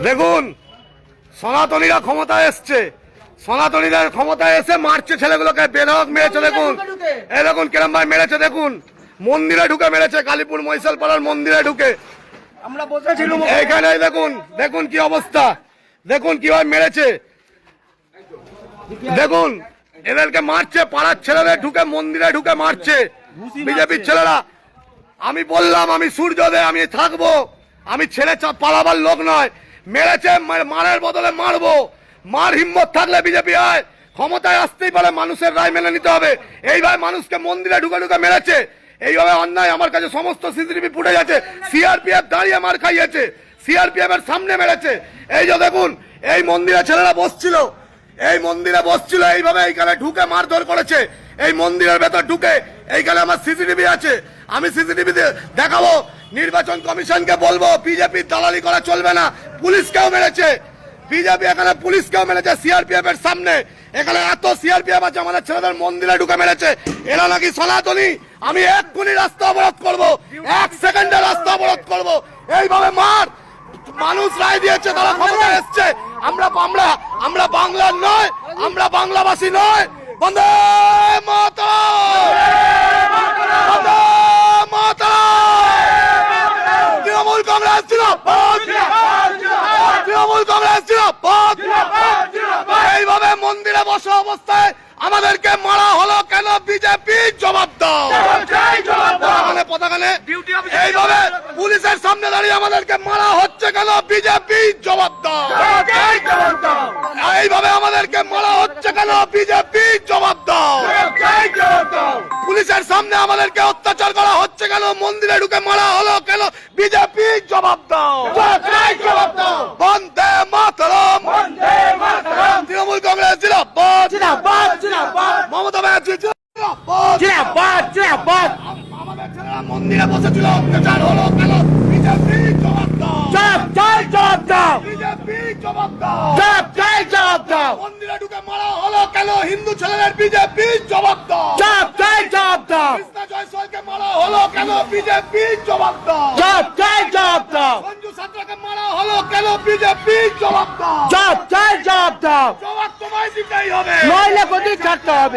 দেখুন সনাতনীরা ক্ষমতায় এসছে, সনাতনীরা ক্ষমতায় এসে মারছে ছেলেগুলোকে, বেধক মেরেছে। দেখুন এই দেখুন কিরম ভাই মেরেছে, দেখুন মন্দিরে ঢুকে মেরেছে, কালীপুর মহিষালপাড়ার মন্দিরে ঢুকে। আমরা বসেছিলাম এইখানে দেখুন, দেখুন কি অবস্থা, দেখুন কিভাবে মেরেছে। দেখুন এদেরকে মারছে, পাড়ার ছেলেদের ঢুকে মন্দিরে ঢুকে মারছে বিজেপির ছেলেরা। আমি বললাম আমি সূর্যোদয় আমি থাকবো, আমি ছেলে পালাবার লোক নয়। মেরেছে, মারের বদলে মারবো। মার হিম্মত থাকলে বিজেপি হয়, ক্ষমতায় আসতেই পারে, মানুষের রায় মেনে নিতে হবে। এইভাবে মানুষকে মন্দিরে ঢুকে ঢুকে মেরেছে, এইভাবে অন্যায়। আমার কাছে সমস্ত সিসিটিভি ফুটেজ আছে। সিআরপিএফ দাঁড়িয়ে মার খাইয়েছে, সিআরপিএফ এর সামনে মেরেছে। এই যে দেখুন এই মন্দিরে ছেলেরা বসছিল, এই মন্দিরে বসছিল, এইভাবে এইখানে ঢুকে মারধর করেছে। এই মন্দিরের ভেতর ঢুকে এইখানে আমার সিসিটিভি আছে, আমি সিসিটিভি দেখাবো। নির্বাচন কমিশনকে বলবো বিজেপির দালালি করা চলবে না। পুলিশকেও মেরেছে বিজেপি, এখানে পুলিশকেও মেরেছে সিআরপিএফ এর সামনে। এখানে এত সিআরপিএফ আছে, আমাদের ছেলেদের মন্দিরে ঢুকে মেরেছে। এরা নাকি সনাতনী। আমি এক্ষুনি রাস্তা অবরোধ করবো, 1 সেকেন্ডে রাস্তা অবরোধ করবো। এইভাবে মার, মানুষ রায় দিয়েছে, তারা ক্ষমতায় এসছে। আমরা আমরা আমরা বাংলার নয়, আমরা বাংলাভাষী নয়। বন্দে মাতরম, বন্দে মাতরম। তৃণমূল কংগ্রেস জিন্দাবাদ, তৃণমূল কংগ্রেস জিন্দাবাদ। এইভাবে মন্দিরে বসা অবস্থায় আমাদেরকে মারা হলো কেন? বিজেপি জবাব দাও। এইভাবে পুলিশের সামনে দাঁড়িয়ে আমাদেরকে মারা হচ্ছে কেন? বিজেপি জবাব দাও। এইভাবে আমাদেরকে মারা হচ্ছে কেন? বিজেপি জবাব দাও। পুলিশের সামনে আমাদেরকে অত্যাচার করা হচ্ছে কেন? মন্দিরে ঢুকে মারা হলো কেন? বিজেপি জবাব দাও। বন্দে মাতরম, তৃণমূল কংগ্রেস জিন্দাবাদ, মমতা ব্যানার্জি জিন্দাবাদ। আমাদের ছেলেরা মন্দিরে বসেছিল, অত্যাচার হলো কেন? বিজেপি জবাব দাও। বিজেপি জবাব দাও। মন্দিরে ঢুকে মারা হলো কেন হিন্দু ছেলেদের? বিজেপি জবাব দাও। কৃষ্ণা জয়সওয়ালকে মারা হলো কেন? বিজেপি জবাব দাও। সঞ্জু সাঁতরাকে মারা হলো কেন? বিজেপি জবাব দাও। জবাব তোমায় দিতেই হবে, নইলে গদি ছাড়তে হবে।